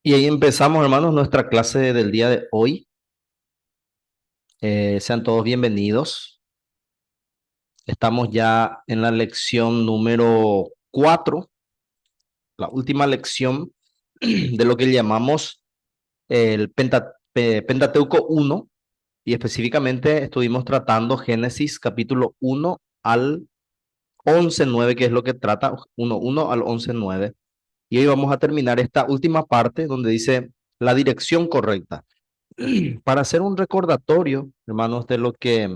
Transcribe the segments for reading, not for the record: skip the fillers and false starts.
Y ahí empezamos, hermanos, nuestra clase del día de hoy. Sean todos bienvenidos. Estamos ya en la lección número 4, la última lección de lo que llamamos el Pentateuco 1, y específicamente estuvimos tratando Génesis capítulo 1 al 11:9, que es lo que trata 1:1 al 11:9. Y hoy vamos a terminar esta última parte donde dice la dirección correcta. Para hacer un recordatorio, hermanos, de lo que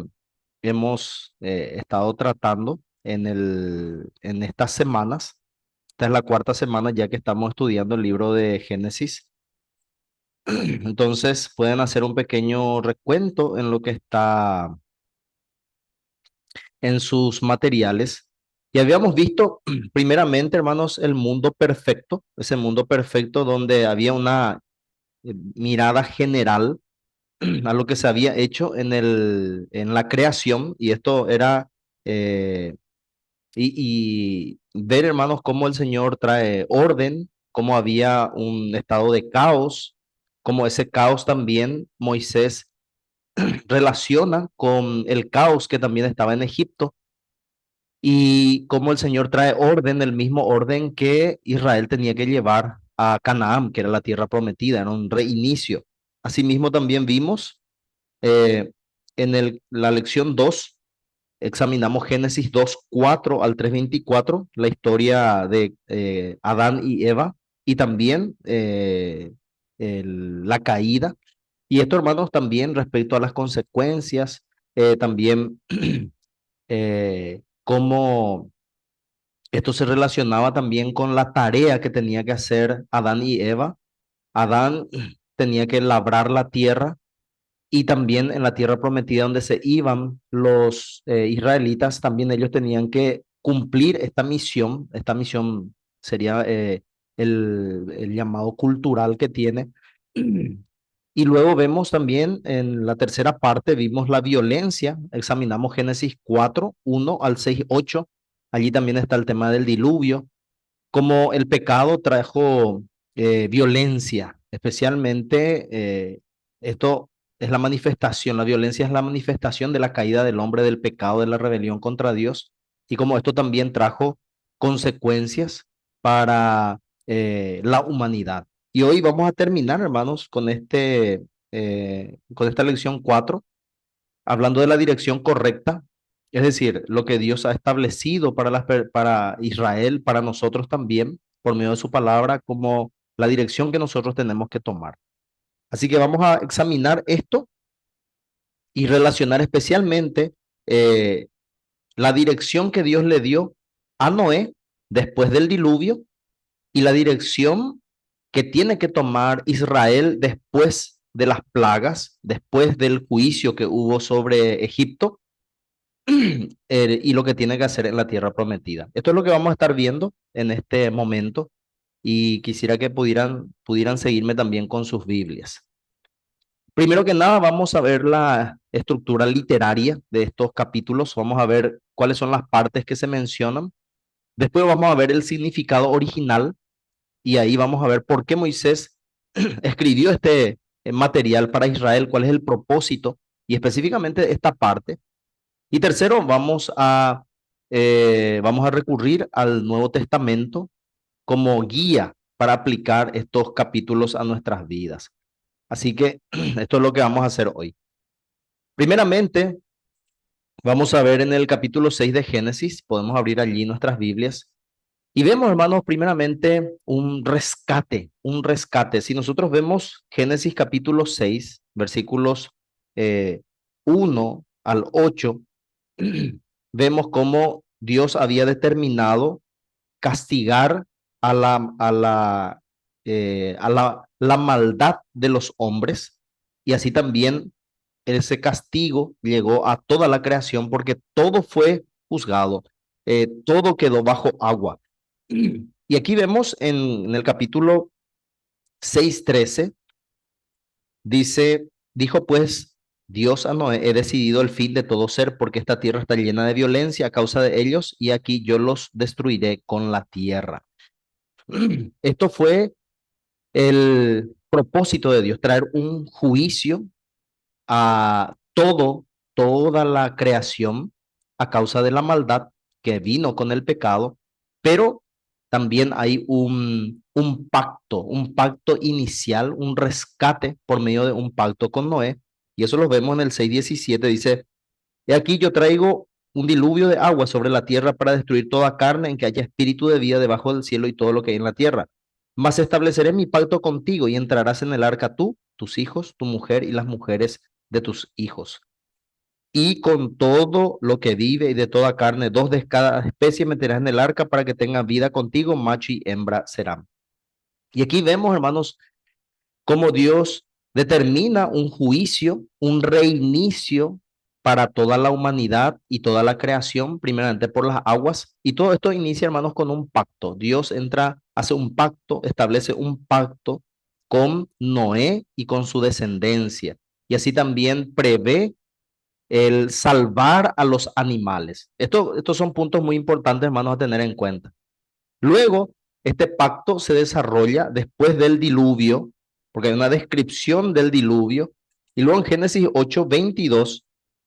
hemos estado tratando en estas semanas. Esta es la cuarta semana ya que estamos estudiando el libro de Génesis. Entonces pueden hacer un pequeño recuento en lo que está en sus materiales. Y habíamos visto primeramente, hermanos, el mundo perfecto, ese mundo perfecto donde había una mirada general a lo que se había hecho en la creación, y esto era, eh, y ver, hermanos, cómo el Señor trae orden, cómo había un estado de caos, cómo ese caos también Moisés relaciona con el caos que también estaba en Egipto, y cómo el Señor trae orden, el mismo orden que Israel tenía que llevar a Canaán, que era la tierra prometida, era un reinicio. Asimismo también vimos eh, la lección 2 examinamos Génesis 2:4 al 3:24, la historia de Adán y Eva, y también la caída. Y esto, hermanos, también respecto a las consecuencias, también cómo esto se relacionaba también con la tarea que tenía que hacer Adán y Eva. Adán tenía que labrar la tierra, y también en la tierra prometida donde se iban los israelitas, también ellos tenían que cumplir esta misión. Esta misión sería el llamado cultural que tiene. Y luego vemos también en la tercera parte, vimos la violencia, examinamos Génesis 4:1 al 6:8. Allí también está el tema del diluvio, como el pecado trajo violencia, especialmente esto es la manifestación, la violencia es la manifestación de la caída del hombre, del pecado, de la rebelión contra Dios, y como esto también trajo consecuencias para la humanidad. Y hoy vamos a terminar, hermanos, con esta lección 4, hablando de la dirección correcta, es decir, lo que Dios ha establecido para Israel, para nosotros también, por medio de su palabra, como la dirección que nosotros tenemos que tomar. Así que vamos a examinar esto y relacionar especialmente eh, la dirección que Dios le dio a Noé después del diluvio, y la dirección que tiene que tomar Israel después de las plagas, después del juicio que hubo sobre Egipto, y lo que tiene que hacer en la tierra prometida. Esto es lo que vamos a estar viendo en este momento, y quisiera que pudieran seguirme también con sus Biblias. Primero que nada, vamos a ver la estructura literaria de estos capítulos. Vamos a ver cuáles son las partes que se mencionan. Después vamos a ver el significado original, y ahí vamos a ver por qué Moisés escribió este material para Israel, cuál es el propósito y específicamente esta parte. Y tercero, vamos a recurrir al Nuevo Testamento como guía para aplicar estos capítulos a nuestras vidas. Así que esto es lo que vamos a hacer hoy. Primeramente, vamos a ver en el capítulo 6 de Génesis, podemos abrir allí nuestras Biblias, y vemos, hermanos, primeramente un rescate, un rescate. Si nosotros vemos Génesis capítulo 6, versículos eh, 1 al 8, vemos cómo Dios había determinado castigar a la maldad de los hombres, y así también ese castigo llegó a toda la creación porque todo fue juzgado, todo quedó bajo agua. Y aquí vemos en el capítulo 6:13, dijo pues Dios a Noé: he decidido el fin de todo ser, porque esta tierra está llena de violencia a causa de ellos, y aquí yo los destruiré con la tierra. Esto fue el propósito de Dios, traer un juicio a toda la creación a causa de la maldad que vino con el pecado, pero también hay un pacto inicial, un rescate por medio de un pacto con Noé, y eso lo vemos en el 6:17, dice, he aquí yo traigo un diluvio de agua sobre la tierra para destruir toda carne en que haya espíritu de vida debajo del cielo y todo lo que hay en la tierra. Mas estableceré mi pacto contigo y entrarás en el arca tú, tus hijos, tu mujer y las mujeres de tus hijos. Y con todo lo que vive y de toda carne, dos de cada especie meterás en el arca para que tenga vida contigo, macho y hembra serán. Y aquí vemos, hermanos, cómo Dios determina un juicio, un reinicio para toda la humanidad y toda la creación, primeramente por las aguas. Y todo esto inicia, hermanos, con un pacto. Dios entra, hace un pacto, establece un pacto con Noé y con su descendencia. Y así también prevé el salvar a los animales. Estos son puntos muy importantes, hermanos, a tener en cuenta. Luego, este pacto se desarrolla después del diluvio, porque hay una descripción del diluvio, y luego en Génesis 8:22,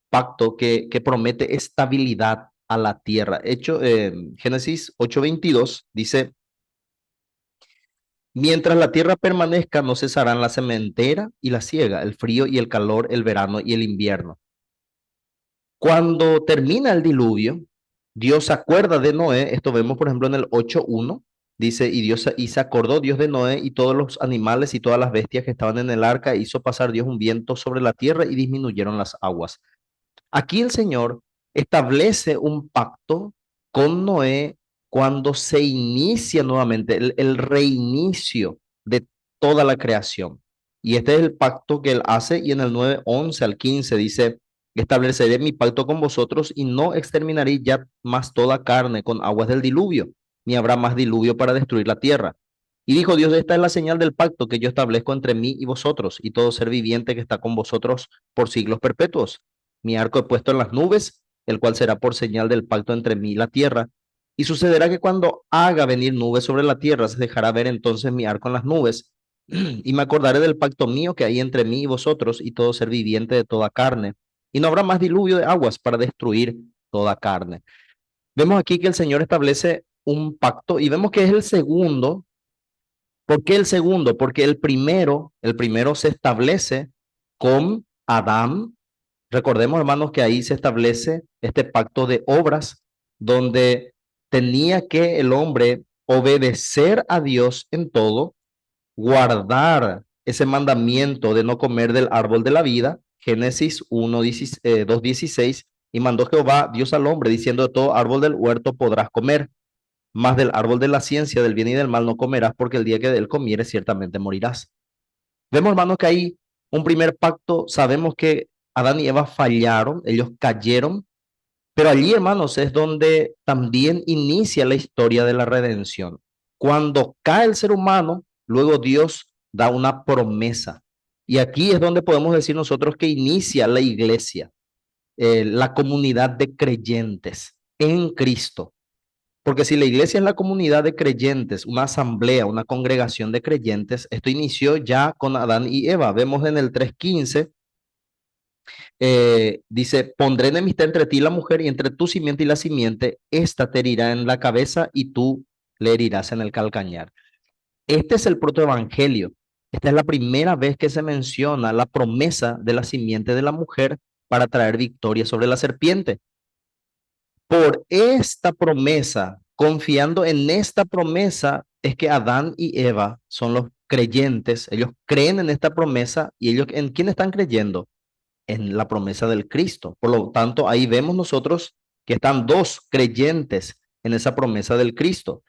pacto que promete estabilidad a la tierra. Génesis 8:22 dice, mientras la tierra permanezca, no cesarán la sementera y la siega, el frío y el calor, el verano y el invierno. Cuando termina el diluvio, Dios se acuerda de Noé, esto vemos por ejemplo en el 8:1, dice, y se acordó Dios de Noé y todos los animales y todas las bestias que estaban en el arca, e hizo pasar Dios un viento sobre la tierra y disminuyeron las aguas. Aquí el Señor establece un pacto con Noé cuando se inicia nuevamente el reinicio de toda la creación. Y este es el pacto que él hace y en el 9:11 al 15 dice, estableceré mi pacto con vosotros y no exterminaré ya más toda carne con aguas del diluvio, ni habrá más diluvio para destruir la tierra. Y dijo Dios, esta es la señal del pacto que yo establezco entre mí y vosotros y todo ser viviente que está con vosotros por siglos perpetuos. Mi arco he puesto en las nubes, el cual será por señal del pacto entre mí y la tierra. Y sucederá que cuando haga venir nubes sobre la tierra, se dejará ver entonces mi arco en las nubes. Y me acordaré del pacto mío que hay entre mí y vosotros y todo ser viviente de toda carne. Y no habrá más diluvio de aguas para destruir toda carne. Vemos aquí que el Señor establece un pacto y vemos que es el segundo. ¿Por qué el segundo? Porque el primero se establece con Adán. Recordemos, hermanos, que ahí se establece este pacto de obras donde tenía que el hombre obedecer a Dios en todo, guardar ese mandamiento de no comer del árbol de la vida, Génesis 2:16, y mandó Jehová Dios al hombre diciendo, de todo árbol del huerto podrás comer, mas del árbol de la ciencia del bien y del mal no comerás, porque el día que de él comieres ciertamente morirás. Vemos, hermanos, que hay un primer pacto. Sabemos que Adán y Eva fallaron, ellos cayeron, pero allí, hermanos, es donde también inicia la historia de la redención. Cuando cae el ser humano, luego Dios da una promesa. Y aquí es donde podemos decir nosotros que inicia la iglesia, la comunidad de creyentes en Cristo. Porque si la iglesia es la comunidad de creyentes, una asamblea, una congregación de creyentes, esto inició ya con Adán y Eva. Vemos en el 3:15, dice, pondré enemistad entre ti y la mujer y entre tu simiente y la simiente, esta te herirá en la cabeza y tú le herirás en el calcañar. Este es el protoevangelio. Esta es la primera vez que se menciona la promesa de la simiente de la mujer para traer victoria sobre la serpiente. Por esta promesa, confiando en esta promesa, es que Adán y Eva son los creyentes. Ellos creen en esta promesa y ellos, ¿en quién están creyendo? En la promesa del Cristo. Por lo tanto, ahí vemos nosotros que están dos creyentes en esa promesa del Cristo.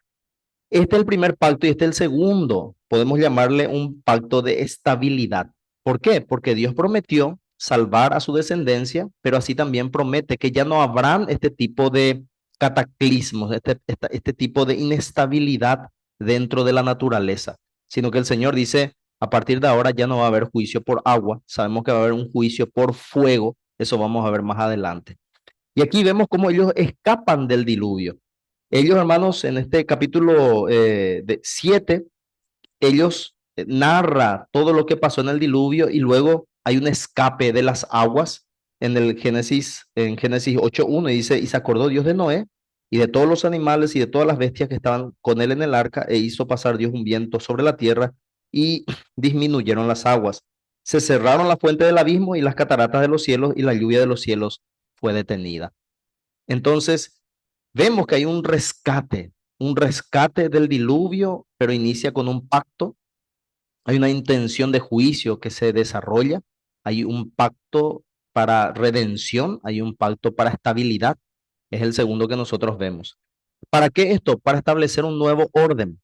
Este es el primer pacto y este es el segundo. Podemos llamarle un pacto de estabilidad. ¿Por qué? Porque Dios prometió salvar a su descendencia, pero así también promete que ya no habrán este tipo de cataclismos, este tipo de inestabilidad dentro de la naturaleza, sino que el Señor dice, a partir de ahora ya no va a haber juicio por agua, sabemos que va a haber un juicio por fuego, eso vamos a ver más adelante. Y aquí vemos cómo ellos escapan del diluvio. Ellos, hermanos, en este capítulo 7, ellos narra todo lo que pasó en el diluvio y luego hay un escape de las aguas en Génesis 8:1 y dice, y se acordó Dios de Noé y de todos los animales y de todas las bestias que estaban con él en el arca e hizo pasar Dios un viento sobre la tierra y disminuyeron las aguas. Se cerraron la fuente del abismo y las cataratas de los cielos y la lluvia de los cielos fue detenida. Entonces, vemos que hay un rescate del diluvio, pero inicia con un pacto. Hay una intención de juicio que se desarrolla. Hay un pacto para redención, hay un pacto para estabilidad. Es el segundo que nosotros vemos. ¿Para qué esto? Para establecer un nuevo orden.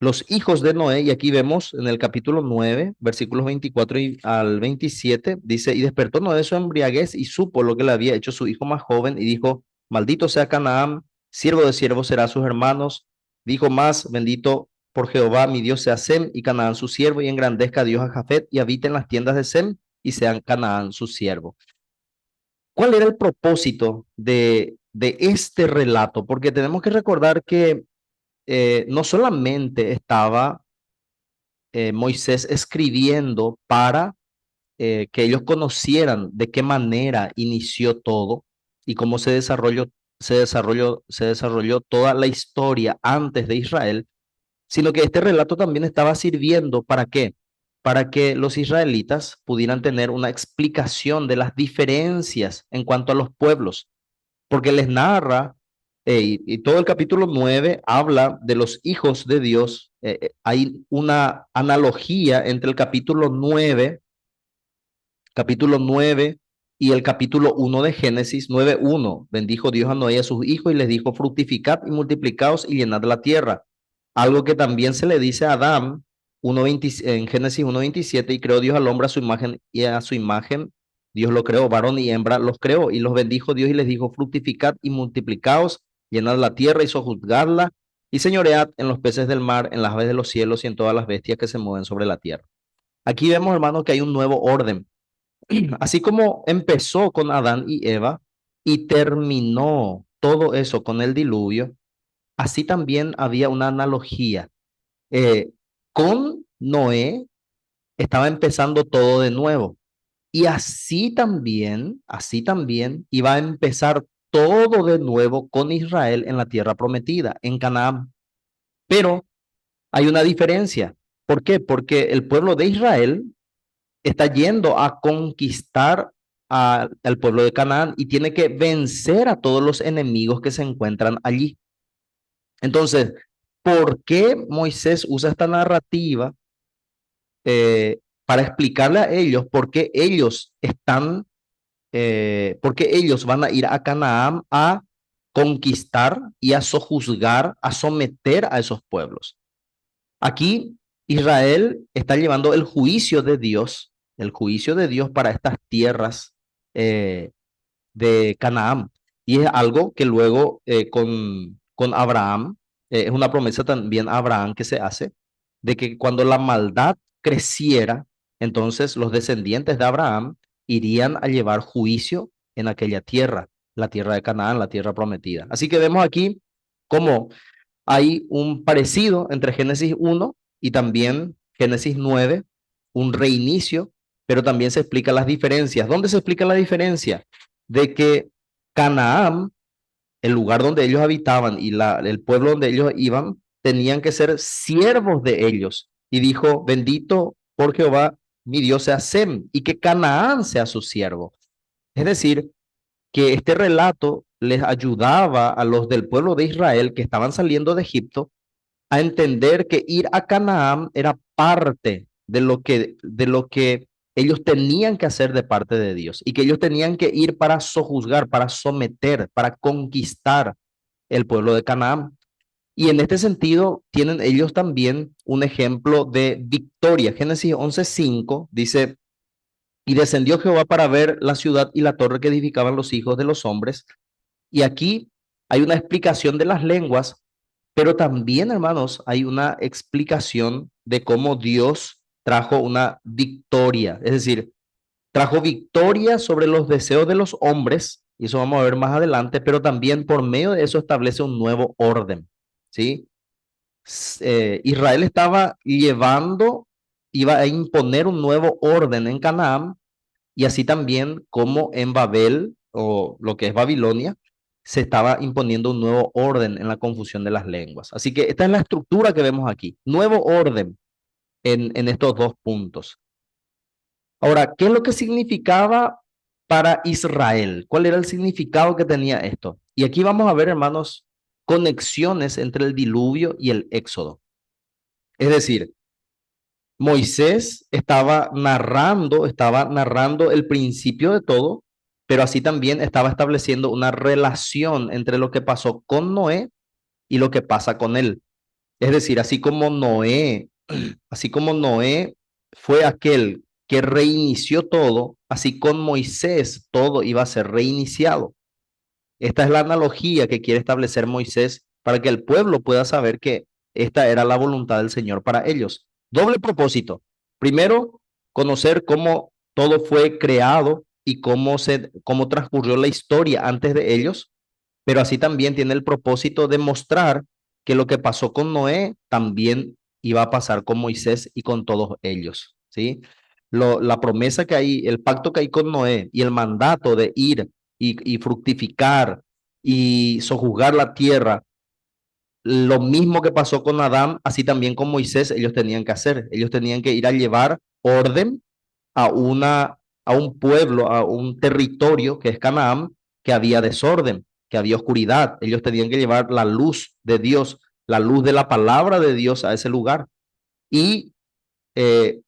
Los hijos de Noé, y aquí vemos en el capítulo 9, versículos 24 al 27, dice, y despertó Noé de su embriaguez y supo lo que le había hecho su hijo más joven y dijo, maldito sea Canaán, siervo de siervos será a sus hermanos. Dijo más, bendito por Jehová, mi Dios sea Sem y Canaán su siervo y engrandezca a Dios a Jafet y habite en las tiendas de Sem y sean Canaán su siervo. ¿Cuál era el propósito de este relato? Porque tenemos que recordar que no solamente estaba Moisés escribiendo para que ellos conocieran de qué manera inició todo y cómo se desarrolló toda la historia antes de Israel, sino que este relato también estaba sirviendo ¿para qué? Para que los israelitas pudieran tener una explicación de las diferencias en cuanto a los pueblos porque les narra, y todo el capítulo 9 habla de los hijos de Dios. Hay una analogía entre el capítulo 9 y el capítulo 1 de Génesis 9:1. Bendijo Dios a Noé y a sus hijos y les dijo, fructificad y multiplicaos y llenad la tierra. Algo que también se le dice a Adán 1:20 en Génesis 1:27, y creó Dios al hombre a su imagen y a su imagen Dios lo creó, varón y hembra los creó y los bendijo Dios y les dijo, fructificad y multiplicaos, llenad la tierra y sojuzgadla y señoread en los peces del mar, en las aves de los cielos y en todas las bestias que se mueven sobre la tierra. Aquí vemos, hermanos, que hay un nuevo orden. Así como empezó con Adán y Eva y terminó todo eso con el diluvio, así también había una analogía. Eh, con Noé estaba empezando todo de nuevo. Y así también iba a empezar todo de nuevo con Israel en la tierra prometida, en Canaán. Pero hay una diferencia. ¿Por qué? Porque el pueblo de Israel está yendo a conquistar al pueblo de Canaán y tiene que vencer a todos los enemigos que se encuentran allí. Entonces, ¿por qué Moisés usa esta narrativa para explicarle a ellos por qué ellos van a ir a Canaán a conquistar y a sojuzgar, a someter a esos pueblos? Aquí Israel está llevando el juicio de Dios para estas tierras eh, de Canaán. Y es algo que luego con Abraham, es una promesa también a Abraham que se hace, de que cuando la maldad creciera, entonces los descendientes de Abraham irían a llevar juicio en aquella tierra, la tierra de Canaán, la tierra prometida. Así que vemos aquí cómo hay un parecido entre Génesis 1 y también Génesis 9, un reinicio, pero también se explican las diferencias. ¿Dónde se explica la diferencia? De que Canaán, el lugar donde ellos habitaban y el pueblo donde ellos iban, tenían que ser siervos de ellos. Y dijo, bendito por Jehová, mi Dios sea Sem, y que Canaán sea su siervo. Es decir, que este relato les ayudaba a los del pueblo de Israel que estaban saliendo de Egipto a entender que ir a Canaán era parte de lo que ellos tenían que hacer de parte de Dios y que ellos tenían que ir para sojuzgar, para someter, para conquistar el pueblo de Canaán. Y en este sentido tienen ellos también un ejemplo de victoria. Génesis 11:5 dice, y descendió Jehová para ver la ciudad y la torre que edificaban los hijos de los hombres. Y aquí hay una explicación de las lenguas, pero también, hermanos, hay una explicación de cómo Dios trajo una victoria. Es decir, trajo victoria sobre los deseos de los hombres, y eso vamos a ver más adelante, pero también por medio de eso establece un nuevo orden. ¿Sí? Israel estaba llevando iba a imponer un nuevo orden en Canaán, y así también como en Babel, o lo que es Babilonia, se estaba imponiendo un nuevo orden en la confusión de las lenguas. Así que esta es la estructura que vemos aquí, nuevo orden en estos dos puntos. Ahora, ¿qué es lo que significaba para Israel? ¿Cuál era el significado que tenía esto? Y aquí vamos a ver, hermanos, conexiones entre el diluvio y el éxodo. Es decir, Moisés estaba narrando el principio de todo, pero así también estaba estableciendo una relación entre lo que pasó con Noé y lo que pasa con él. Es decir, así como Noé fue aquel que reinició todo, así con Moisés todo iba a ser reiniciado. Esta es la analogía que quiere establecer Moisés para que el pueblo pueda saber que esta era la voluntad del Señor para ellos. Doble propósito. Primero, conocer cómo todo fue creado y cómo transcurrió la historia antes de ellos, pero así también tiene el propósito de mostrar que lo que pasó con Noé también iba a pasar con Moisés y con todos ellos, ¿sí? La promesa que hay, el pacto que hay con Noé y el mandato de ir y fructificar y sojuzgar la tierra, lo mismo que pasó con Adán, así también con Moisés, ellos tenían que hacer. Ellos tenían que ir a llevar orden a, a un pueblo, a un territorio que es Canaán, que había desorden, que había oscuridad. Ellos tenían que llevar la luz de Dios, la luz de la palabra de Dios a ese lugar y eh,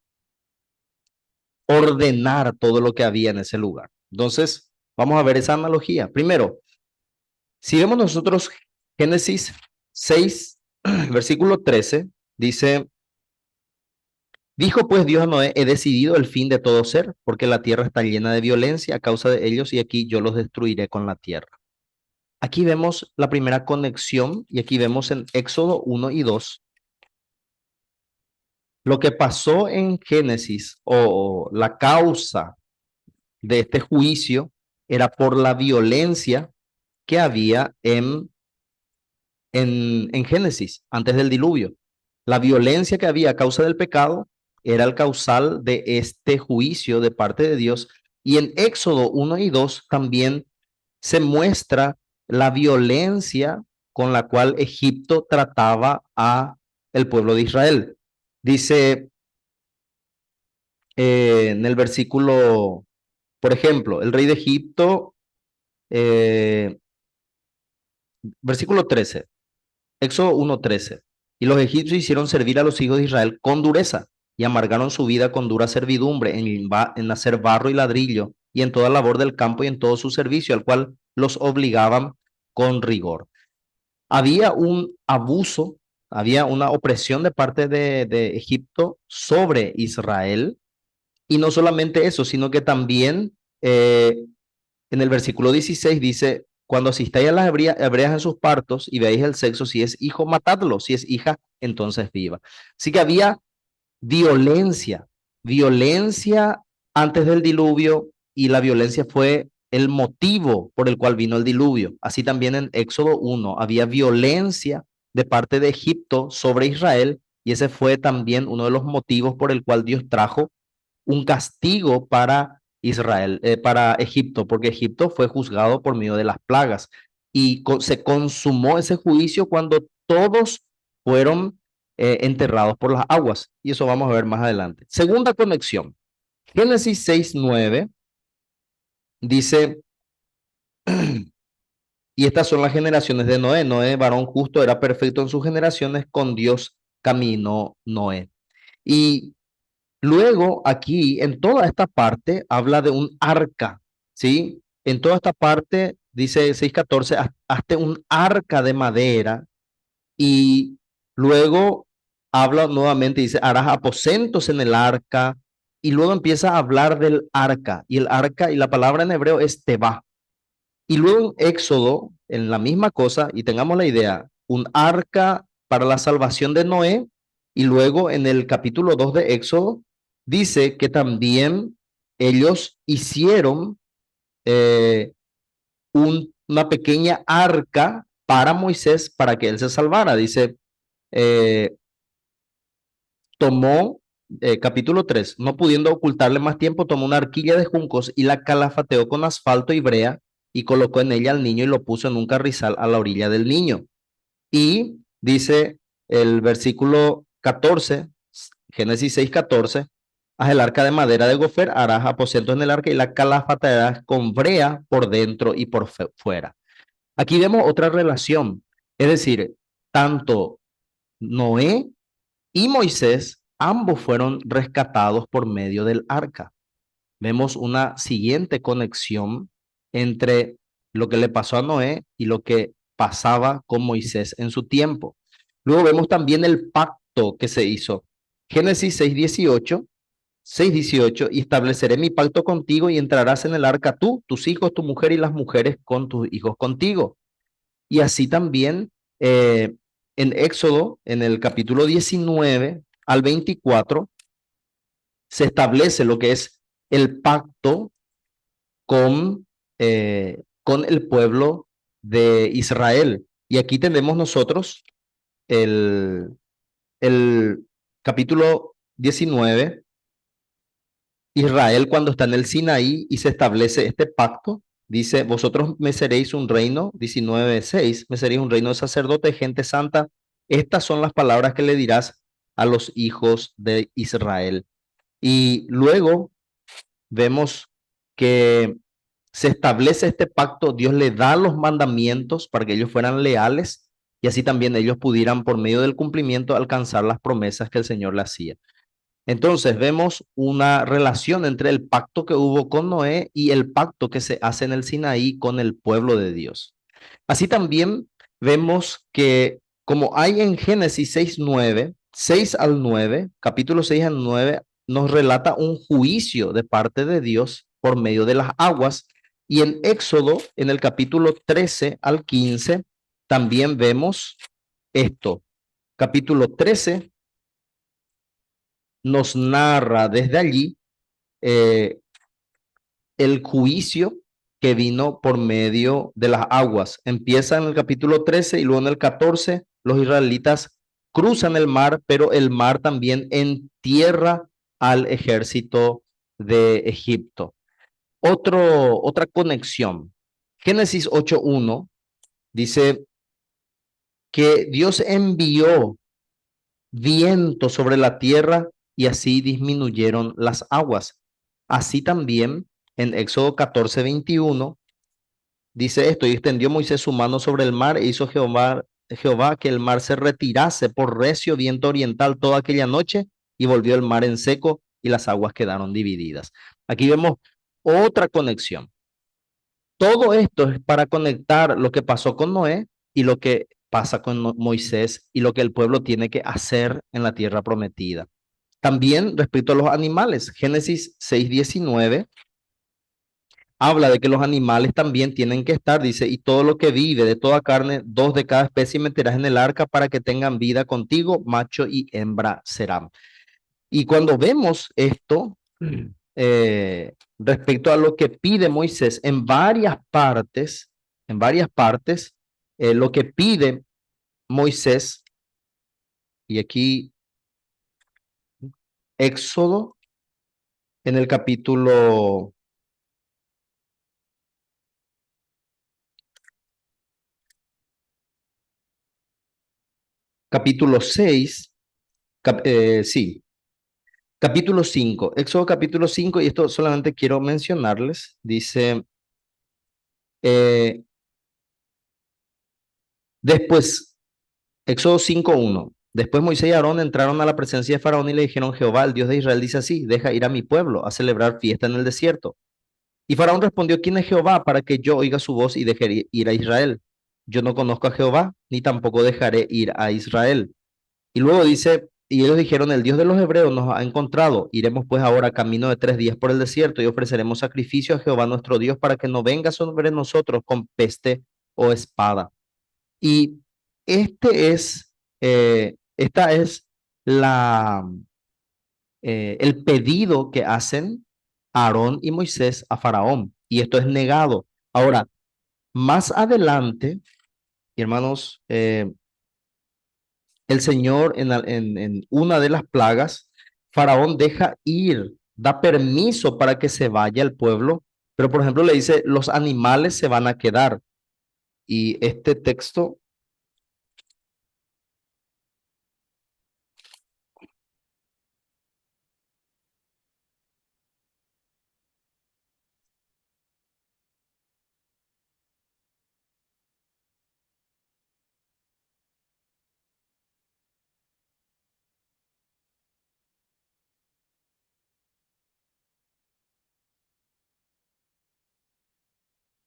ordenar todo lo que había en ese lugar. Entonces, vamos a ver esa analogía. Primero, si vemos nosotros Génesis 6, versículo 13, dice, dijo pues Dios a Noé, he decidido el fin de todo ser, porque la tierra está llena de violencia a causa de ellos y aquí yo los destruiré con la tierra. Aquí vemos la primera conexión y aquí vemos en Éxodo 1 y 2 lo que pasó en Génesis o la causa de este juicio era por la violencia que había en Génesis, antes del diluvio. La violencia que había a causa del pecado era el causal de este juicio de parte de Dios. Y en Éxodo 1 y 2 también se muestra la violencia con la cual Egipto trataba a el pueblo de Israel. Dice en el versículo, por ejemplo, el rey de Egipto, eh, versículo 13, Éxodo 1:13. Y los egipcios hicieron servir a los hijos de Israel con dureza y amargaron su vida con dura servidumbre en hacer barro y ladrillo y en toda labor del campo y en todo su servicio, al cual los obligaban con rigor. Había un abuso, había una opresión de parte de Egipto sobre Israel. Y no solamente eso, sino que también en el versículo 16 dice, cuando asistáis a las hebreas en sus partos y veáis el sexo, si es hijo, matadlo, si es hija, entonces viva. Así que había violencia, violencia antes del diluvio y la violencia fue el motivo por el cual vino el diluvio. Así también en Éxodo 1 había violencia de parte de Egipto sobre Israel y ese fue también uno de los motivos por el cual Dios trajo un castigo para Israel, para Egipto, porque Egipto fue juzgado por medio de las plagas y se consumó ese juicio cuando todos fueron enterrados por las aguas. Y eso vamos a ver más adelante. Segunda conexión. Génesis 6:9 dice, y estas son las generaciones de Noé. Noé, varón justo, era perfecto en sus generaciones, con Dios caminó Noé. Y luego aquí, en toda esta parte, habla de un arca, ¿sí? En toda esta parte, dice 6:14, hazte un arca de madera y luego habla nuevamente, dice, harás aposentos en el arca y luego empieza a hablar del arca y el arca y la palabra en hebreo es teba. Y luego en Éxodo, en la misma cosa, y tengamos la idea, un arca para la salvación de Noé, y luego en el capítulo 2 de Éxodo, dice que también ellos hicieron eh, una pequeña arca para Moisés para que él se salvara. Dice, eh, tomó capítulo 3. No pudiendo ocultarle más tiempo, tomó una arquilla de juncos y la calafateó con asfalto y brea y colocó en ella al niño y lo puso en un carrizal a la orilla del niño. Y dice el versículo 14, Génesis 6:14, haz el arca de madera de gofer, harás aposentos en el arca y la calafatearás con brea por dentro y por fuera. Aquí vemos otra relación, es decir, tanto Noé y Moisés, ambos fueron rescatados por medio del arca. Vemos una siguiente conexión entre lo que le pasó a Noé y lo que pasaba con Moisés en su tiempo. Luego vemos también el pacto que se hizo. Génesis 6:18, y estableceré mi pacto contigo y entrarás en el arca tú, tus hijos, tu mujer y las mujeres con tus hijos contigo. Y así también en Éxodo, en el capítulo 19 al 24, se establece lo que es el pacto con el pueblo de Israel. Y aquí tenemos nosotros el, el capítulo 19, Israel cuando está en el Sinaí y se establece este pacto. Dice, vosotros me seréis un reino, 19:6, me seréis un reino de sacerdote, gente santa. Estas son las palabras que le dirás a los hijos de Israel. Y luego vemos que se establece este pacto, Dios le da los mandamientos para que ellos fueran leales y así también ellos pudieran por medio del cumplimiento alcanzar las promesas que el Señor le hacía. Entonces vemos una relación entre el pacto que hubo con Noé y el pacto que se hace en el Sinaí con el pueblo de Dios. Así también vemos que como hay en Génesis 6:9, 6 al 9, capítulo 6 al 9, nos relata un juicio de parte de Dios por medio de las aguas. Y en Éxodo, en el capítulo 13 al 15, también vemos esto. Capítulo 13 nos narra desde allí eh, el juicio que vino por medio de las aguas. Empieza en el capítulo 13 y luego en el 14 los israelitas cruzan el mar, pero el mar también entierra al ejército de Egipto. Otra conexión. Génesis 8:1 dice que Dios envió viento sobre la tierra y así disminuyeron las aguas. Así también en Éxodo 14:21 dice esto, y extendió Moisés su mano sobre el mar e hizo Jehová que el mar se retirase por recio viento oriental toda aquella noche y volvió el mar en seco y las aguas quedaron divididas. Aquí vemos otra conexión. Todo esto es para conectar lo que pasó con Noé y lo que pasa con Moisés y lo que el pueblo tiene que hacer en la tierra prometida. También respecto a los animales, Génesis 6:19 habla de que los animales también tienen que estar, dice, y todo lo que vive de toda carne, dos de cada especie meterás en el arca para que tengan vida contigo, macho y hembra serán. Y cuando vemos esto, respecto a lo que pide Moisés en varias partes, lo que pide Moisés, y aquí Éxodo, en el capítulo 6, sí, capítulo 5, Éxodo capítulo 5, y esto solamente quiero mencionarles, dice, eh, después, Éxodo 5:1. Después Moisés y Aarón entraron a la presencia de Faraón y le dijeron, Jehová, el Dios de Israel, dice así, deja ir a mi pueblo a celebrar fiesta en el desierto. Y Faraón respondió, ¿quién es Jehová para que yo oiga su voz y deje ir a Israel? Yo no conozco a Jehová, ni tampoco dejaré ir a Israel. Y luego dice, y ellos dijeron, el Dios de los hebreos nos ha encontrado. Iremos pues ahora camino de 3 días por el desierto y ofreceremos sacrificio a Jehová nuestro Dios para que no venga sobre nosotros con peste o espada. Y esta es el pedido que hacen Aarón y Moisés a Faraón. Y esto es negado. Ahora, más adelante, hermanos, el Señor en una de las plagas Faraón deja ir, da permiso para que se vaya el pueblo, pero por ejemplo le dice, los animales se van a quedar. Y este texto,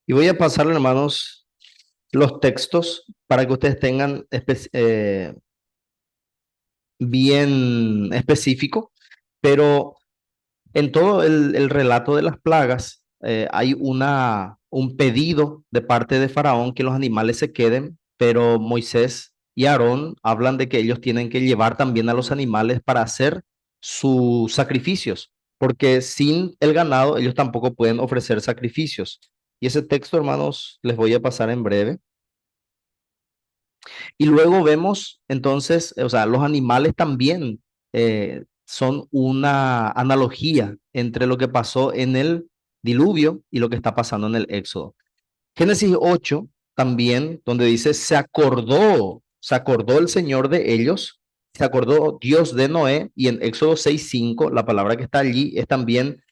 y voy a pasar, hermanos, los textos para que ustedes tengan bien específico, pero en todo el relato de las plagas hay un pedido de parte de Faraón que los animales se queden, pero Moisés y Aarón hablan de que ellos tienen que llevar también a los animales para hacer sus sacrificios, porque sin el ganado ellos tampoco pueden ofrecer sacrificios. Y ese texto, hermanos, les voy a pasar en breve. Y luego vemos entonces, o sea, los animales también son una analogía entre lo que pasó en el diluvio y lo que está pasando en el Éxodo. Génesis 8 también, donde dice, se acordó el Señor de ellos, se acordó Dios de Noé, y en Éxodo 6:5, la palabra que está allí es también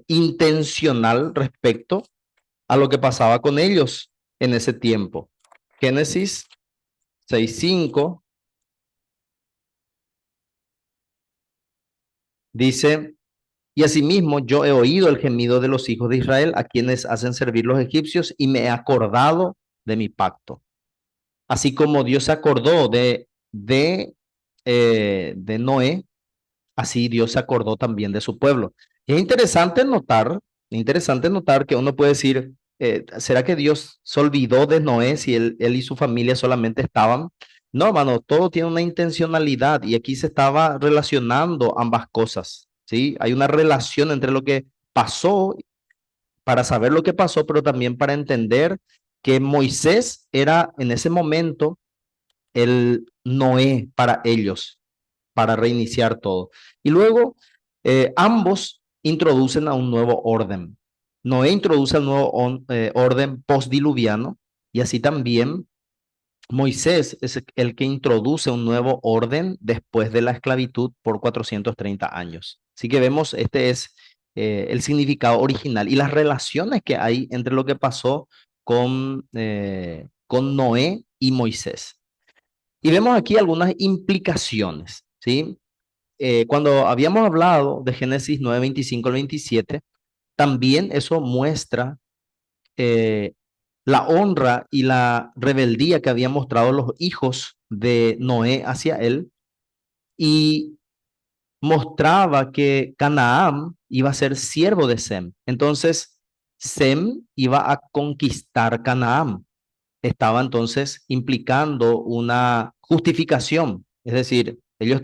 intencional respecto a lo que pasaba con ellos en ese tiempo. Génesis 6:5 dice, y asimismo yo he oído el gemido de los hijos de Israel, a quienes hacen servir los egipcios, y me he acordado de mi pacto. Así como Dios se acordó de Noé, así Dios se acordó también de su pueblo. Y interesante notar que uno puede decir, ¿será que Dios se olvidó de Noé si él y su familia solamente estaban? No, hermano, todo tiene una intencionalidad y aquí se estaba relacionando ambas cosas, ¿sí? Hay una relación entre lo que pasó para saber lo que pasó, pero también para entender que Moisés era en ese momento el Noé para ellos, para reiniciar todo. Y luego ambos introducen a un nuevo orden. Noé introduce el nuevo orden postdiluviano y así también Moisés es el que introduce un nuevo orden después de la esclavitud por 430 años. Así que vemos, este es el significado original y las relaciones que hay entre lo que pasó con Noé y Moisés. Y vemos aquí algunas implicaciones, ¿sí? Cuando habíamos hablado de Génesis 9, 25 al 27, también eso muestra eh, la honra y la rebeldía que habían mostrado los hijos de Noé hacia él y mostraba que Canaán iba a ser siervo de Sem. Entonces, Sem iba a conquistar Canaán. Estaba entonces implicando una justificación, es decir, ellos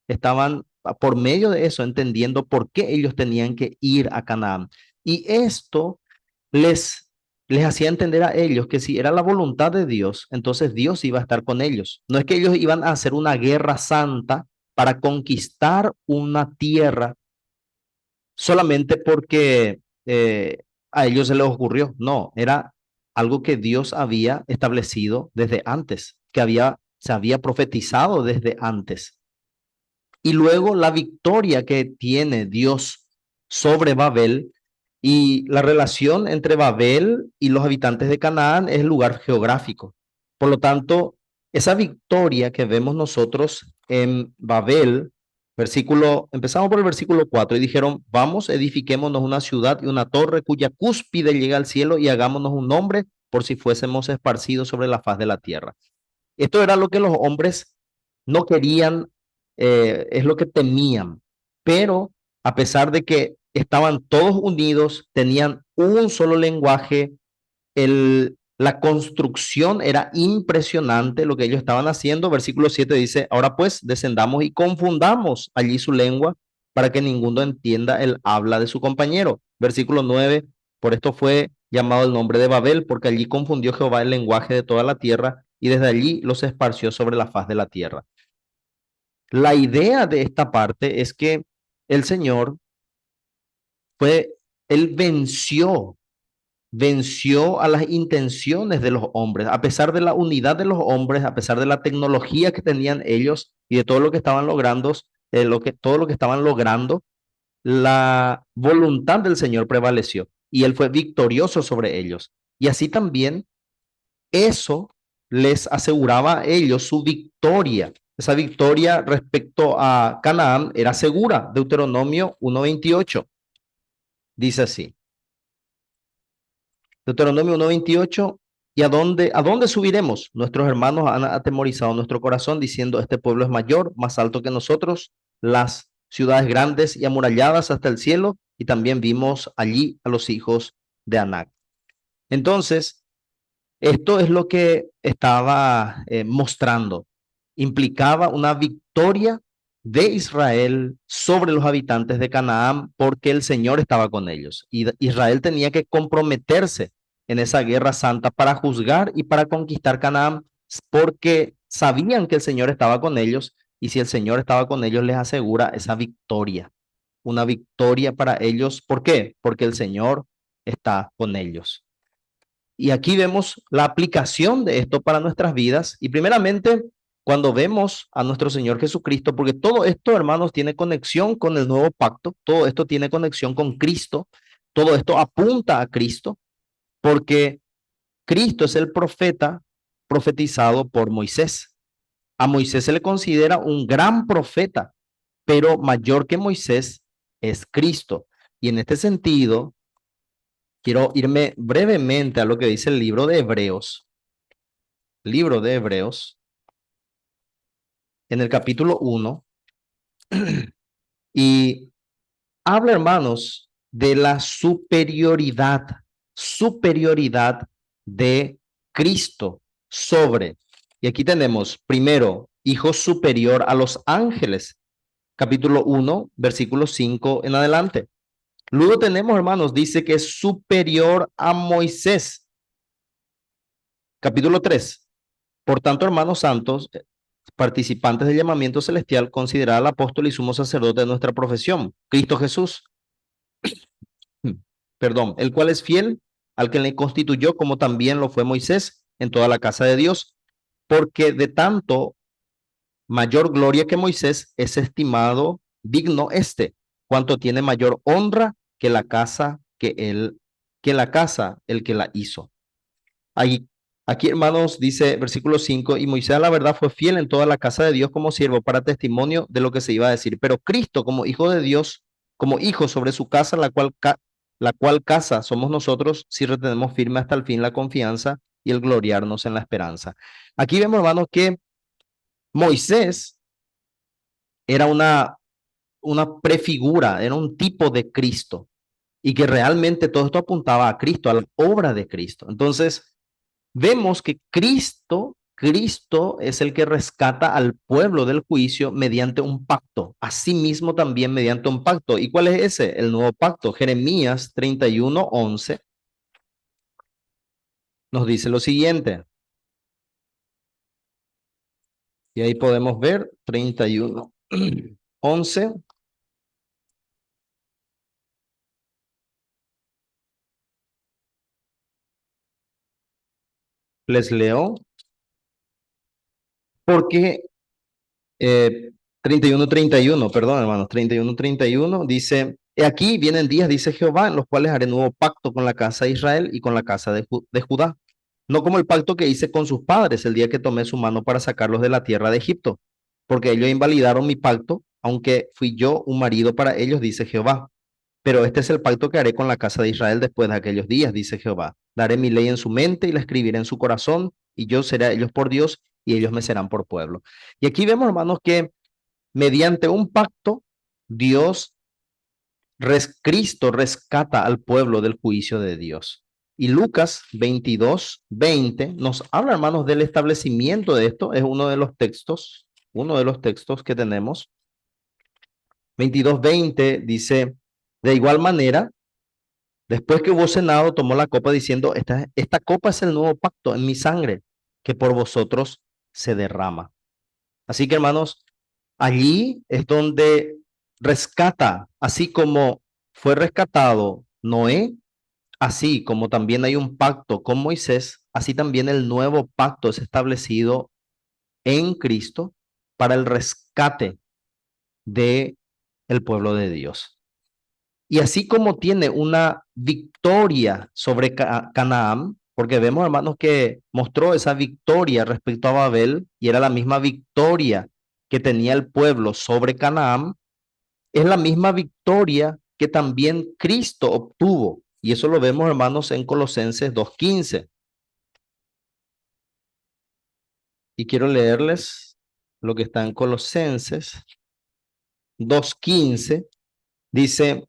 estaban por medio de eso entendiendo por qué ellos tenían que ir a Canaán. Y esto les, les hacía entender a ellos que si era la voluntad de Dios, entonces Dios iba a estar con ellos. No es que ellos iban a hacer una guerra santa para conquistar una tierra solamente porque a ellos se les ocurrió. No, era algo que Dios había establecido desde antes, se había profetizado desde antes. Y luego la victoria que tiene Dios sobre Babel y la relación entre Babel y los habitantes de Canaán es el lugar geográfico. Por lo tanto, esa victoria que vemos nosotros en Babel, empezamos por el versículo 4 y dijeron, vamos, edifiquémonos una ciudad y una torre cuya cúspide llega al cielo y hagámonos un nombre por si fuésemos esparcidos sobre la faz de la tierra. Esto era lo que los hombres no querían, es lo que temían, pero a pesar de que estaban todos unidos, tenían un solo lenguaje, la construcción era impresionante lo que ellos estaban haciendo. Versículo 7 dice, ahora pues descendamos y confundamos allí su lengua para que ninguno entienda el habla de su compañero. Versículo 9, por esto fue llamado el nombre de Babel, porque allí confundió Jehová el lenguaje de toda la tierra y desde allí los esparció sobre la faz de la tierra. La idea de esta parte es que el Señor fue, Él venció a las intenciones de los hombres, a pesar de la unidad de los hombres, a pesar de la tecnología que tenían ellos y de todo lo que estaban logrando, todo lo que estaban logrando, la voluntad del Señor prevaleció y Él fue victorioso sobre ellos. Y así también eso les aseguraba a ellos su victoria. Esa victoria respecto a Canaán era segura. Deuteronomio 1:28 dice así. Deuteronomio 1:28, ¿y a dónde subiremos? Nuestros hermanos han atemorizado nuestro corazón diciendo, este pueblo es mayor, más alto que nosotros, las ciudades grandes y amuralladas hasta el cielo, y también vimos allí a los hijos de Anac. Entonces, esto es lo que estaba mostrando. Implicaba una victoria de Israel sobre los habitantes de Canaán porque el Señor estaba con ellos. Y Israel tenía que comprometerse en esa guerra santa para juzgar y para conquistar Canaán porque sabían que el Señor estaba con ellos y si el Señor estaba con ellos les asegura esa victoria. Una victoria para ellos. ¿Por qué? Porque el Señor está con ellos. Y aquí vemos la aplicación de esto para nuestras vidas. Y primeramente, cuando vemos a nuestro Señor Jesucristo, porque todo esto, hermanos, tiene conexión con el nuevo pacto, todo esto tiene conexión con Cristo, todo esto apunta a Cristo, porque Cristo es el profeta profetizado por Moisés. A Moisés se le considera un gran profeta, pero mayor que Moisés es Cristo. Y en este sentido, quiero irme brevemente a lo que dice el libro de Hebreos, en el capítulo 1, y habla, hermanos, de la superioridad de Cristo sobre. Y aquí tenemos, primero, hijo superior a los ángeles, capítulo 1, versículo 5 en adelante. Luego tenemos, hermanos, dice que es superior a Moisés, capítulo 3. Por tanto, hermanos santos, participantes del llamamiento celestial, considerad al apóstol y sumo sacerdote de nuestra profesión, Cristo Jesús, perdón, el cual es fiel al que le constituyó, como también lo fue Moisés en toda la casa de Dios, porque de tanto mayor gloria que Moisés es estimado digno este, cuanto tiene mayor honra que la casa el que la hizo. Ahí, aquí, hermanos, dice versículo 5, y Moisés la verdad fue fiel en toda la casa de Dios como siervo para testimonio de lo que se iba a decir. Pero Cristo, como hijo de Dios, como hijo sobre su casa, la cual casa somos nosotros, si retenemos firme hasta el fin la confianza y el gloriarnos en la esperanza. Aquí vemos, hermanos, que Moisés era una prefigura, era un tipo de Cristo, y que realmente todo esto apuntaba a Cristo, a la obra de Cristo. Entonces, vemos que Cristo es el que rescata al pueblo del juicio mediante un pacto, asimismo también mediante un pacto. ¿Y cuál es ese? El nuevo pacto. Jeremías 31:11 nos dice lo siguiente, y ahí podemos ver 31:11. Les leo, porque 31:31, perdón, hermanos, 31:31 dice, he aquí vienen días, dice Jehová, en los cuales haré nuevo pacto con la casa de Israel y con la casa de Judá. No como el pacto que hice con sus padres el día que tomé su mano para sacarlos de la tierra de Egipto, porque ellos invalidaron mi pacto, aunque fui yo un marido para ellos, dice Jehová. Pero este es el pacto que haré con la casa de Israel después de aquellos días, dice Jehová. Daré mi ley en su mente y la escribiré en su corazón, y yo seré a ellos por Dios, y ellos me serán por pueblo. Y aquí vemos, hermanos, que mediante un pacto, Cristo rescata al pueblo del juicio de Dios. Y Lucas 22:20 nos habla, hermanos, del establecimiento de esto. Es uno de los textos que tenemos. 22:20 dice, de igual manera, después que hubo cenado, tomó la copa diciendo, esta copa es el nuevo pacto en mi sangre, que por vosotros se derrama. Así que, hermanos, Allí es donde rescata, así como fue rescatado Noé, así como también hay un pacto con Moisés, así también el nuevo pacto es establecido en Cristo para el rescate de el pueblo de Dios. Y así como tiene una victoria sobre Canaán, porque vemos, hermanos, que mostró esa victoria respecto a Babel y era la misma victoria que tenía el pueblo sobre Canaán, es la misma victoria que también Cristo obtuvo. Y eso lo vemos, hermanos, en Colosenses 2:15. Y quiero leerles lo que está en Colosenses 2:15. Dice,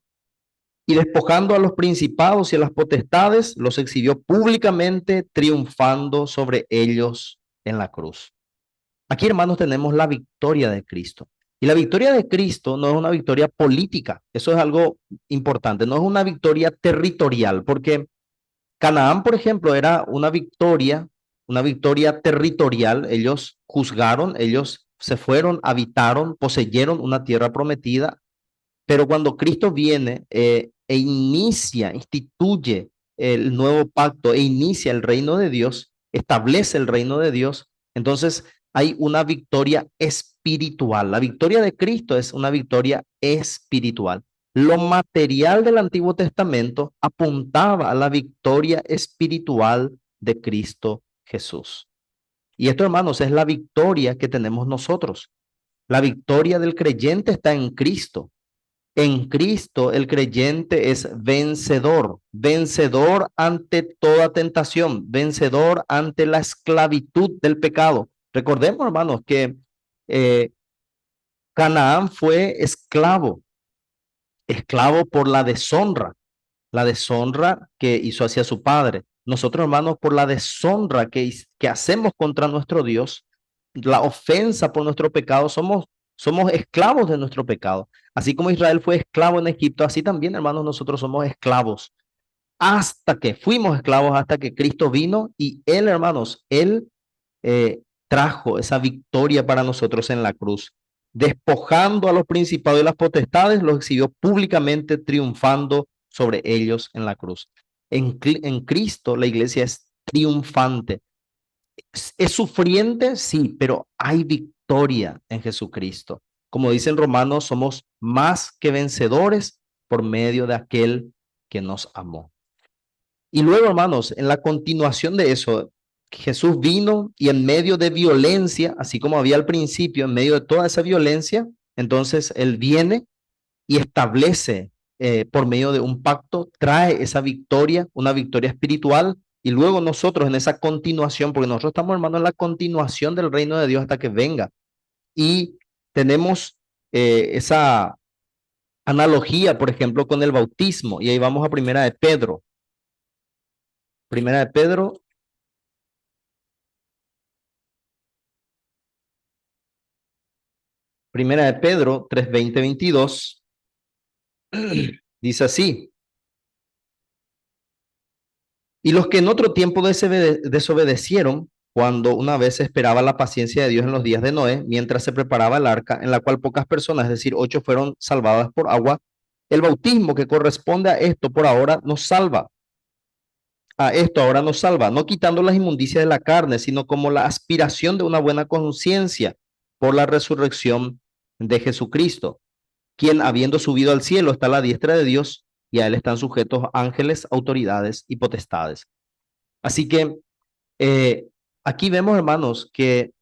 y despojando a los principados y a las potestades, los exhibió públicamente, triunfando sobre ellos en la cruz. Aquí, hermanos, tenemos la victoria de Cristo. Y la victoria de Cristo no es una victoria política, eso es algo importante, no es una victoria territorial, porque Canaán, por ejemplo, era una victoria territorial. Ellos juzgaron, ellos se fueron, habitaron, poseyeron una tierra prometida, pero cuando Cristo viene e inicia, instituye el nuevo pacto e inicia el reino de Dios, establece el reino de Dios, entonces hay una victoria espiritual. La victoria de Cristo es una victoria espiritual. Lo material del Antiguo Testamento apuntaba a la victoria espiritual de Cristo Jesús. Y esto, hermanos, es la victoria que tenemos nosotros. La victoria del creyente está en Cristo. En Cristo el creyente es vencedor, vencedor ante toda tentación, vencedor ante la esclavitud del pecado. Recordemos, hermanos, que eh, Canaán fue esclavo, esclavo por la deshonra que hizo hacia su padre. Nosotros, hermanos, por la deshonra que hacemos contra nuestro Dios, la ofensa por nuestro pecado, somos esclavos de nuestro pecado. Así como Israel fue esclavo en Egipto, así también, hermanos, nosotros somos esclavos. Fuimos esclavos hasta que Cristo vino y Él, hermanos, Él trajo esa victoria para nosotros en la cruz. Despojando a los principados y las potestades, los exhibió públicamente, triunfando sobre ellos en la cruz. En Cristo la iglesia es triunfante. ¿Es sufriente? Sí, pero hay victoria en Jesucristo. Como dicen Romanos, somos más que vencedores por medio de aquel que nos amó. Y luego, hermanos, en la continuación de eso, Jesús vino y en medio de violencia, así como había al principio, en medio de toda esa violencia, entonces Él viene y establece por medio de un pacto, trae esa victoria, una victoria espiritual, y luego nosotros en esa continuación, porque nosotros estamos, hermanos, en la continuación del reino de Dios hasta que venga, y tenemos esa analogía, por ejemplo, con el bautismo, y ahí vamos a Primera de Pedro, Primera de Pedro 3:20-22, dice así, y los que en otro tiempo desobedecieron, cuando una vez se esperaba la paciencia de Dios en los días de Noé, mientras se preparaba el arca, en la cual pocas personas, es decir, 8 fueron salvadas por agua, el bautismo que corresponde a esto por ahora nos salva. A esto ahora nos salva, no quitando las inmundicias de la carne, sino como la aspiración de una buena conciencia por la resurrección de Jesucristo, quien habiendo subido al cielo está a la diestra de Dios y a él están sujetos ángeles, autoridades y potestades. Así que eh, aquí vemos, hermanos, que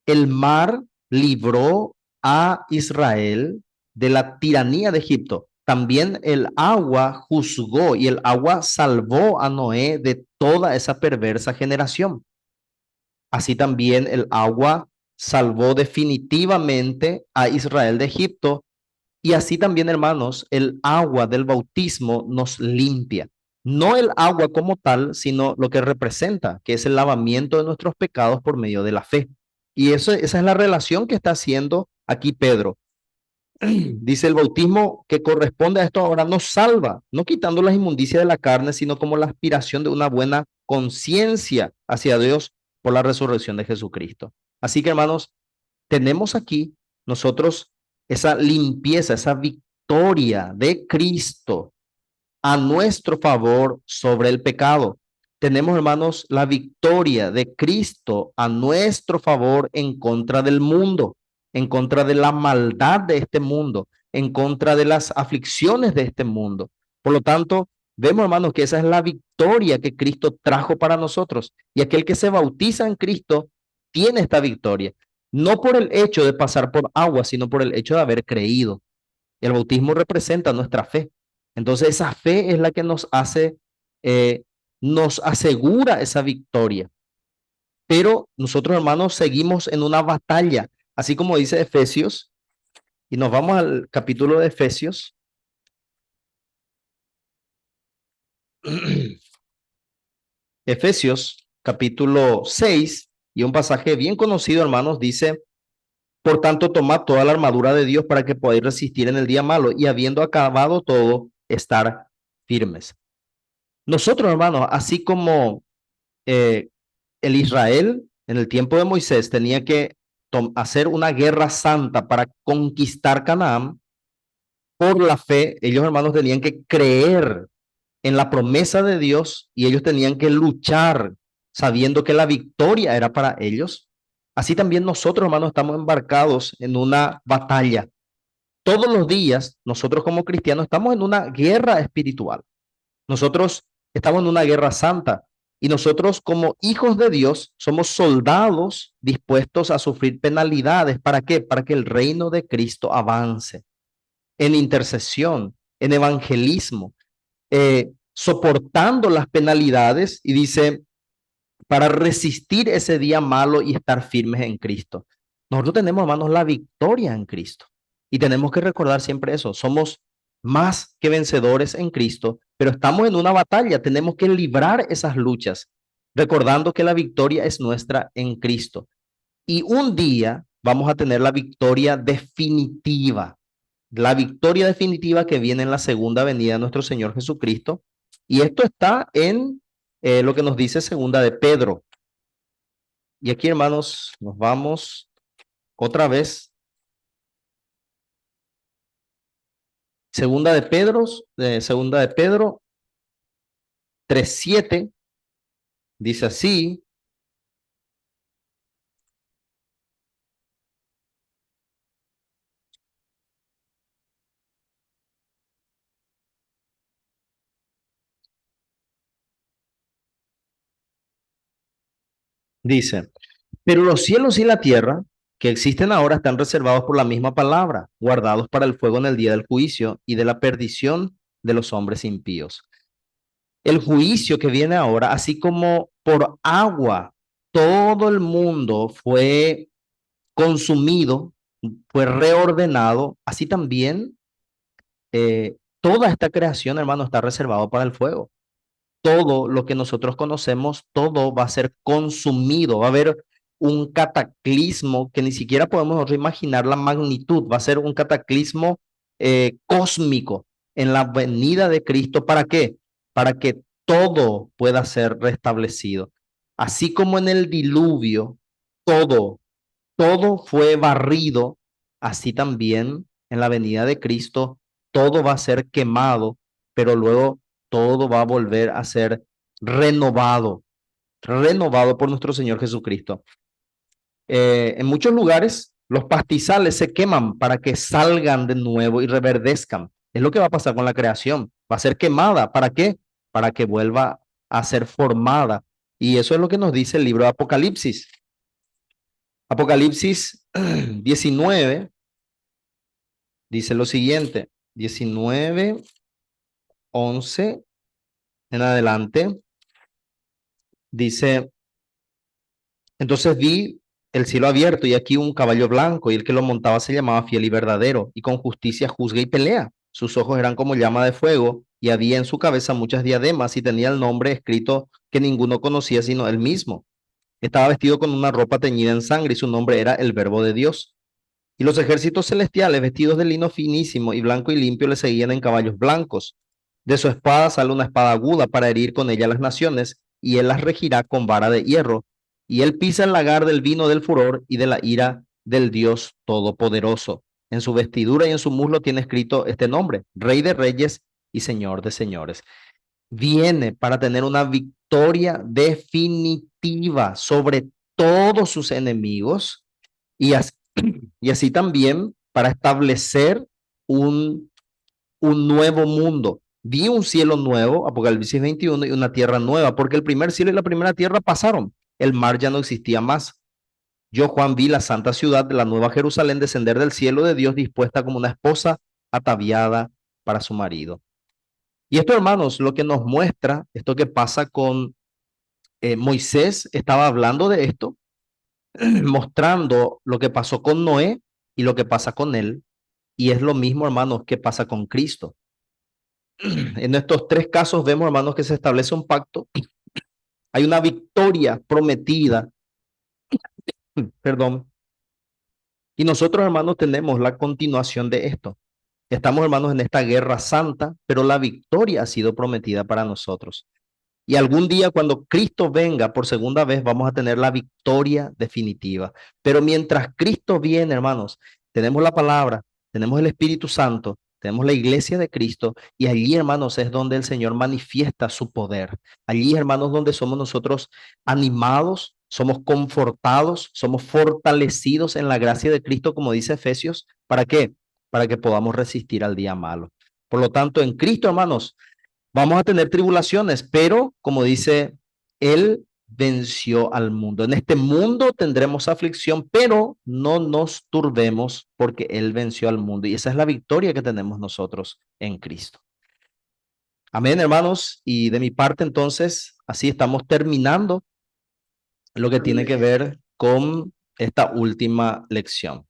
el mar libró a Israel de la tiranía de Egipto. También el agua juzgó y el agua salvó a Noé de toda esa perversa generación. Así también el agua salvó definitivamente a Israel de Egipto. Y así también, hermanos, el agua del bautismo nos limpia. No el agua como tal, sino lo que representa, que es el lavamiento de nuestros pecados por medio de la fe. Y esa es la relación que está haciendo aquí Pedro. Dice el bautismo que corresponde a esto ahora nos salva, no quitando las inmundicias de la carne, sino como la aspiración de una buena conciencia hacia Dios por la resurrección de Jesucristo. Así que, hermanos, tenemos aquí nosotros esa limpieza, esa victoria de Cristo a nuestro favor sobre el pecado. Tenemos, hermanos, la victoria de Cristo a nuestro favor en contra del mundo, en contra de la maldad de este mundo, en contra de las aflicciones de este mundo. Por lo tanto, vemos, hermanos, que esa es la victoria que Cristo trajo para nosotros. Y aquel que se bautiza en Cristo tiene esta victoria, no por el hecho de pasar por agua, sino por el hecho de haber creído. El bautismo representa nuestra fe. Entonces esa fe es la que nos hace, nos asegura esa victoria. Pero nosotros, hermanos, seguimos en una batalla, así como dice Efesios, y nos vamos al capítulo de Efesios. Efesios, capítulo 6, y un pasaje bien conocido, hermanos, dice: por tanto, tomad toda la armadura de Dios para que podáis resistir en el día malo y habiendo acabado todo, estar firmes. Nosotros, hermanos, así como el Israel en el tiempo de Moisés tenía que hacer una guerra santa para conquistar Canaán, por la fe, ellos, hermanos, tenían que creer en la promesa de Dios y ellos tenían que luchar sabiendo que la victoria era para ellos. Así también nosotros, hermanos, estamos embarcados en una batalla. Todos los días, nosotros como cristianos estamos en una guerra espiritual. Nosotros estamos en una guerra santa y nosotros como hijos de Dios somos soldados dispuestos a sufrir penalidades. ¿Para qué? Para que el reino de Cristo avance en intercesión, en evangelismo, soportando las penalidades, y dice, para resistir ese día malo y estar firmes en Cristo. Nosotros tenemos, hermanos, la victoria en Cristo. Y tenemos que recordar siempre eso. Somos más que vencedores en Cristo, pero estamos en una batalla. Tenemos que librar esas luchas, recordando que la victoria es nuestra en Cristo. Y un día vamos a tener la victoria definitiva. La victoria definitiva que viene en la segunda venida de nuestro Señor Jesucristo. Y esto está en lo que nos dice segunda de Pedro. Y aquí, hermanos, nos vamos otra vez. Segunda de Pedro 3:7 dice así: dice, pero los cielos y la tierra que existen ahora están reservados por la misma palabra, guardados para el fuego en el día del juicio y de la perdición de los hombres impíos. El juicio que viene ahora, así como por agua todo el mundo fue consumido, fue reordenado, así también toda esta creación, hermano, está reservado para el fuego. Todo lo que nosotros conocemos, todo va a ser consumido, va a haber un cataclismo que ni siquiera podemos imaginar la magnitud, va a ser un cataclismo cósmico en la venida de Cristo. ¿Para qué? Para que todo pueda ser restablecido. Así como en el diluvio, todo, todo fue barrido, así también en la venida de Cristo, todo va a ser quemado, pero luego todo va a volver a ser renovado, renovado por nuestro Señor Jesucristo. En muchos lugares, los pastizales se queman para que salgan de nuevo y reverdezcan. Es lo que va a pasar con la creación. Va a ser quemada. ¿Para qué? Para que vuelva a ser formada. Y eso es lo que nos dice el libro de Apocalipsis. Apocalipsis 19 dice lo siguiente: 19, 11 en adelante. Dice, entonces vi el cielo abierto y aquí un caballo blanco, y el que lo montaba se llamaba Fiel y Verdadero, y con justicia juzga y pelea. Sus ojos eran como llama de fuego, y había en su cabeza muchas diademas, y tenía el nombre escrito que ninguno conocía sino él mismo. Estaba vestido con una ropa teñida en sangre, y su nombre era el Verbo de Dios. Y los ejércitos celestiales, vestidos de lino finísimo y blanco y limpio, le seguían en caballos blancos. De su espada sale una espada aguda para herir con ella las naciones, y él las regirá con vara de hierro. Y él pisa el lagar del vino del furor y de la ira del Dios Todopoderoso. En su vestidura y en su muslo tiene escrito este nombre: Rey de Reyes y Señor de Señores. Viene para tener una victoria definitiva sobre todos sus enemigos y así, y así también para establecer un, un nuevo mundo. Vi un cielo nuevo, Apocalipsis 21, y una tierra nueva, porque el primer cielo y la primera tierra pasaron. El mar ya no existía más. Yo, Juan, vi la santa ciudad de la Nueva Jerusalén descender del cielo de Dios, dispuesta como una esposa ataviada para su marido. Y esto, hermanos, lo que nos muestra, esto que pasa con Moisés, estaba hablando de esto, mostrando lo que pasó con Noé y lo que pasa con él. Y es lo mismo, hermanos, que pasa con Cristo. En estos tres casos vemos, hermanos, que se establece un pacto. Hay una victoria prometida, perdón. Y nosotros, hermanos, tenemos la continuación de esto. Estamos, hermanos, en esta guerra santa, pero la victoria ha sido prometida para nosotros. Y algún día cuando Cristo venga por segunda vez, vamos a tener la victoria definitiva. Pero mientras Cristo viene, hermanos, tenemos la palabra, tenemos el Espíritu Santo, tenemos la iglesia de Cristo, y allí, hermanos, es donde el Señor manifiesta su poder. Allí, hermanos, donde somos nosotros animados, somos confortados, somos fortalecidos en la gracia de Cristo, como dice Efesios. ¿Para qué? Para que podamos resistir al día malo. Por lo tanto, en Cristo, hermanos, vamos a tener tribulaciones, pero como dice, Él venció al mundo. En este mundo tendremos aflicción, pero no nos turbemos porque Él venció al mundo. Y esa es la victoria que tenemos nosotros en Cristo. Amén, hermanos. Y de mi parte, entonces, así estamos terminando lo que tiene que Amén. ver con esta última lección.